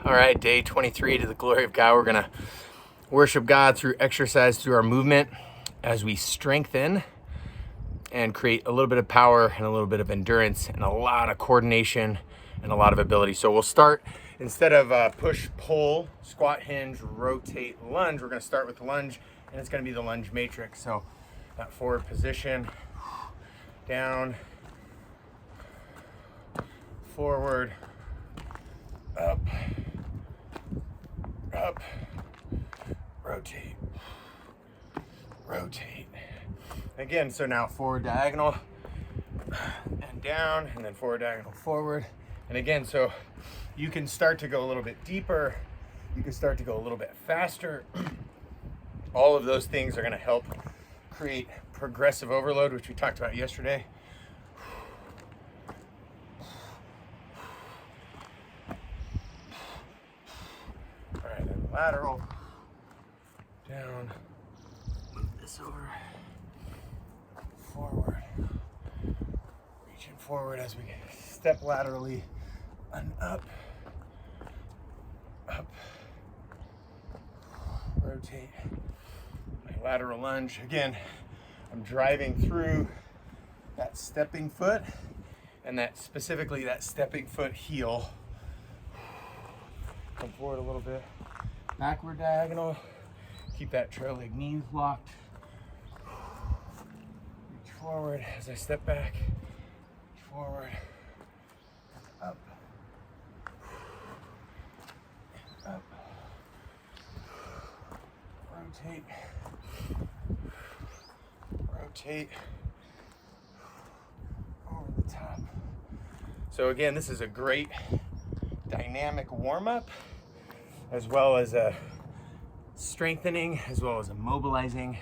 All right, day 23 to the glory of God. We're going to worship God through exercise, through our movement, as we strengthen and create a little bit of power and a little bit of endurance and a lot of coordination and a lot of ability. So we'll start, instead of push, pull, squat, hinge, rotate, lunge, we're going to start with the lunge, and it's going to be the lunge matrix. So that forward position, down, forward, up, up, rotate, rotate. Again, so now forward diagonal and down, and then forward diagonal forward. And again, so you can start to go a little bit deeper. You can start to go a little bit faster. All of those things are going to help create progressive overload, which we talked about yesterday. All right, then lateral, down, move this over, forward, reaching forward as we step laterally, and up, rotate, my lateral lunge. Again, I'm driving through that stepping foot, and that specifically that stepping foot heel. Come forward a little bit, backward diagonal, keep that trail leg knee locked. Reach forward as I step back, reach forward, up, up, rotate, rotate, over the top. So again, this is a great dynamic warm-up, as well as a strengthening, as well as a mobilizing,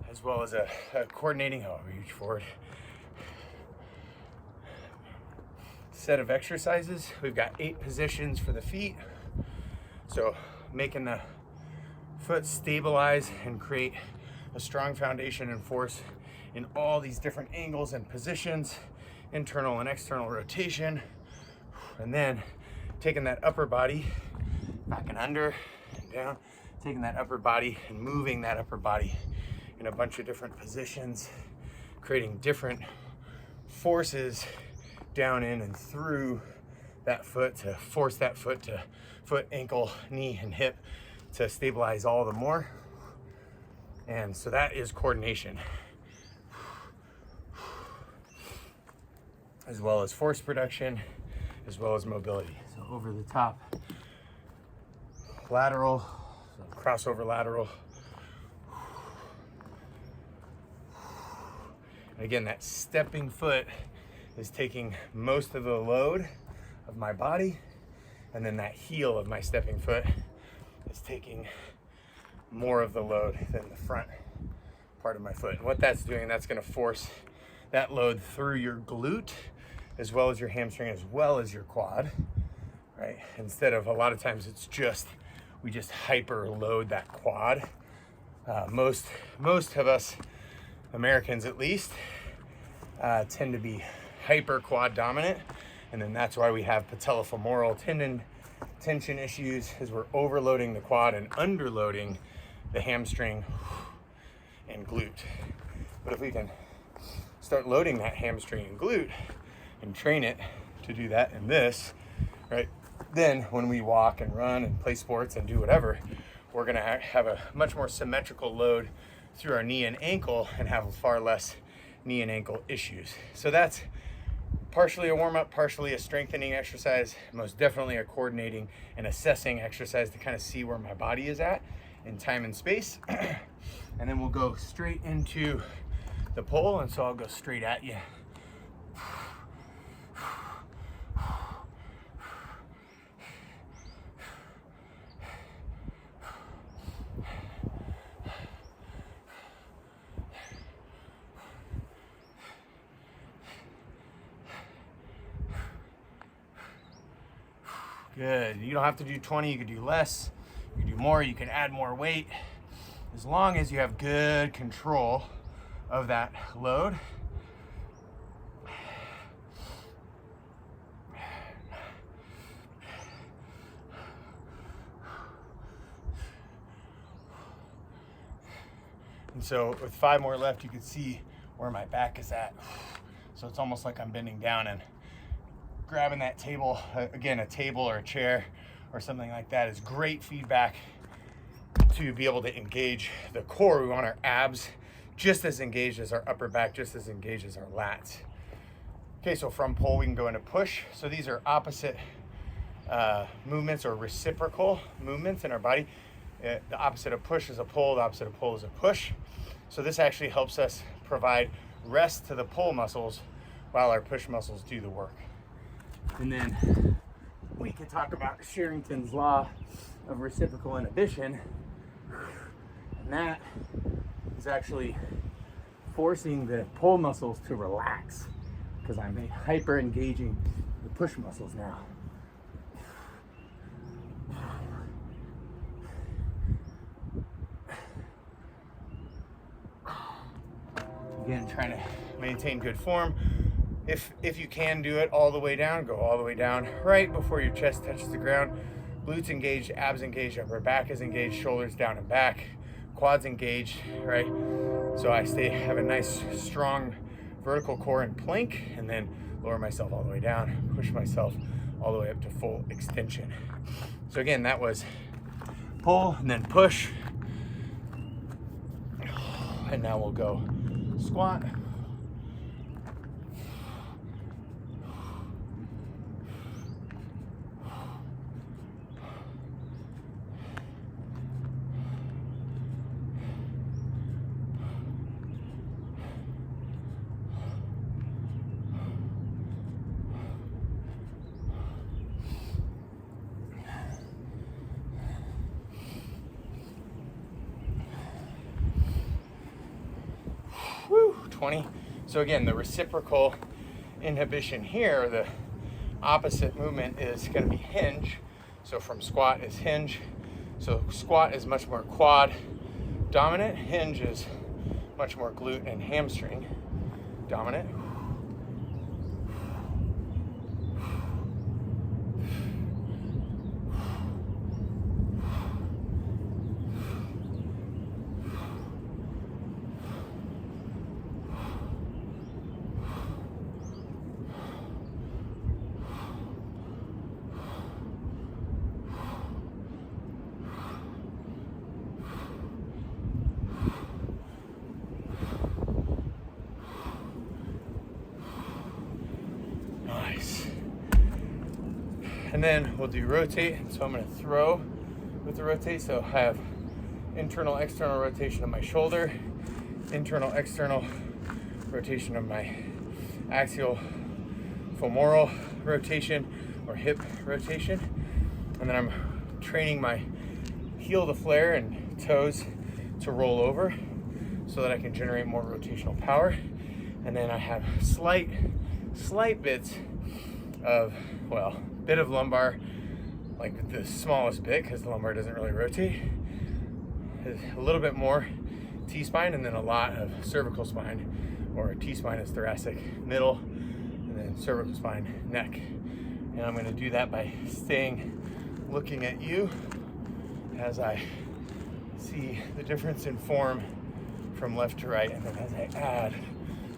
as well as a coordinating. Oh, reach forward. Set of exercises. We've got 8 positions for the feet. So making the foot stabilize and create a strong foundation and force in all these different angles and positions, internal and external rotation. And then taking that upper body back and under and down, taking that upper body and moving that upper body in a bunch of different positions, creating different forces down in and through that foot to force that foot to foot, ankle, knee, and hip to stabilize all the more. And so that is coordination, as well as force production, as well as mobility. So over the top, lateral, so crossover lateral. And again, that stepping foot is taking most of the load of my body, and then that heel of my stepping foot is taking more of the load than the front part of my foot. And what that's doing, that's going to force that load through your glute, as well as your hamstring, as well as your quad, right? Instead of, a lot of times it's just, we just hyper load that quad. Most of us Americans, at least, tend to be hyper quad dominant, and then that's why we have patellofemoral tendon tension issues, is we're overloading the quad and underloading the hamstring and glute. But if we can start loading that hamstring and glute and train it to do that in this, right, then when we walk and run and play sports and do whatever, we're going to have a much more symmetrical load through our knee and ankle and have far less knee and ankle issues. So that's partially a warm-up, partially a strengthening exercise, most definitely a coordinating and assessing exercise to kind of see where my body is at in time and space. And then we'll go straight into the pull, and so I'll go straight at you. Good. You don't have to do 20, you can do less, you can do more, you can add more weight, as long as you have good control of that load. And so with 5 more left, you can see where my back is at. So it's almost like I'm bending down and grabbing that table. Again, a table or a chair or something like that is great feedback to be able to engage the core. We want our abs just as engaged as our upper back, just as engaged as our lats. Okay, so from pull, we can go into push. So these are opposite movements or reciprocal movements in our body. The opposite of push is a pull, the opposite of pull is a push. So this actually helps us provide rest to the pull muscles while our push muscles do the work. And then we can talk about Sherrington's law of reciprocal inhibition. And that is actually forcing the pull muscles to relax because I'm hyper engaging the push muscles now. Again, trying to maintain good form. If you can do it all the way down, go all the way down right before your chest touches the ground. Glutes engaged, abs engaged, upper back is engaged, shoulders down and back, quads engaged, right? So I have a nice strong vertical core in plank, and then lower myself all the way down, push myself all the way up to full extension. So again, that was pull and then push. And now we'll go squat. Woo, 20. So again, the reciprocal inhibition here, the opposite movement is going to be hinge. So from squat is hinge. So squat is much more quad dominant. Hinge is much more glute and hamstring dominant. And then we'll do rotate. So I'm going to throw with the rotate. So I have internal, external rotation of my shoulder, internal, external rotation of my axial femoral rotation or hip rotation. And then I'm training my heel to flare and toes to roll over so that I can generate more rotational power. And then I have slight bits of, well, bit of lumbar, like the smallest bit because the lumbar doesn't really rotate. A little bit more T-spine and then a lot of cervical spine, or T-spine is thoracic middle and then cervical spine neck. And I'm going to do that by looking at you as I see the difference in form from left to right, and then as I add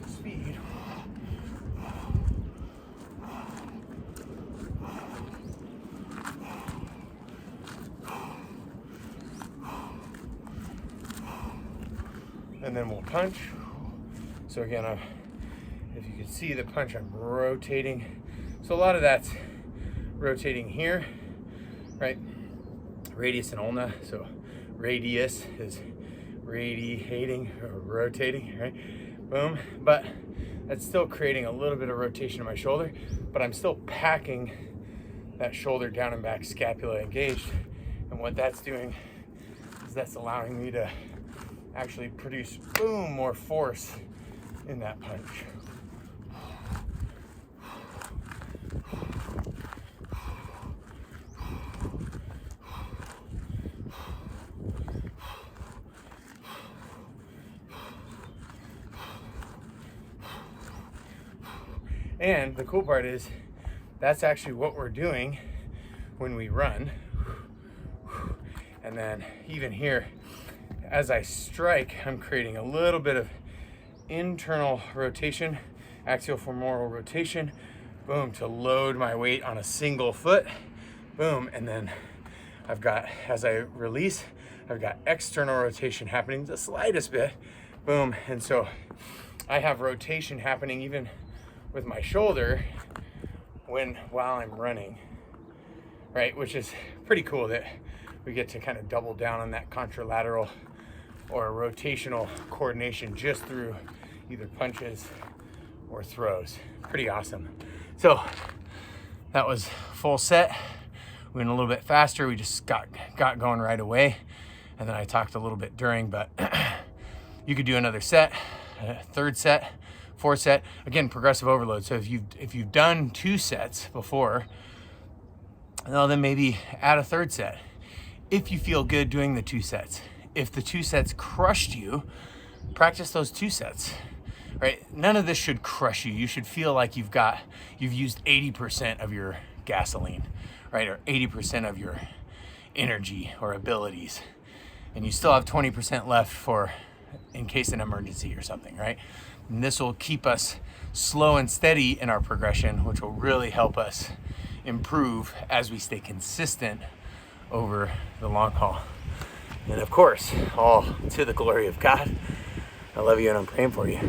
speed. And then we'll punch. So again, if you can see the punch, I'm rotating. So a lot of that's rotating here, right? Radius and ulna. So radius is radiating or rotating, right? Boom. But that's still creating a little bit of rotation in my shoulder, but I'm still packing that shoulder down and back, scapula engaged. And what that's doing is that's allowing me to actually produce, boom, more force in that punch. And the cool part is that's actually what we're doing when we run. And then even here, as I strike, I'm creating a little bit of internal rotation, axial femoral rotation, boom, to load my weight on a single foot, boom, and then I've got, as I release, I've got external rotation happening the slightest bit, boom, and so I have rotation happening even with my shoulder while I'm running, right? Which is pretty cool that we get to kind of double down on that contralateral or rotational coordination just through either punches or throws. Pretty awesome. So that was full set. We went a little bit faster. We just got going right away. And then I talked a little bit during, but you could do another set, third set, fourth set. Again, progressive overload. So if you've done 2 sets before, well, then maybe add a third set. If you feel good doing the 2 sets. If the 2 sets crushed you, practice those 2 sets, right? None of this should crush you. You should feel like you've used 80% of your gasoline, right? Or 80% of your energy or abilities. And you still have 20% left for in case an emergency or something, right? And this will keep us slow and steady in our progression, which will really help us improve as we stay consistent over the long haul. And of course, all to the glory of God. I love you and I'm praying for you.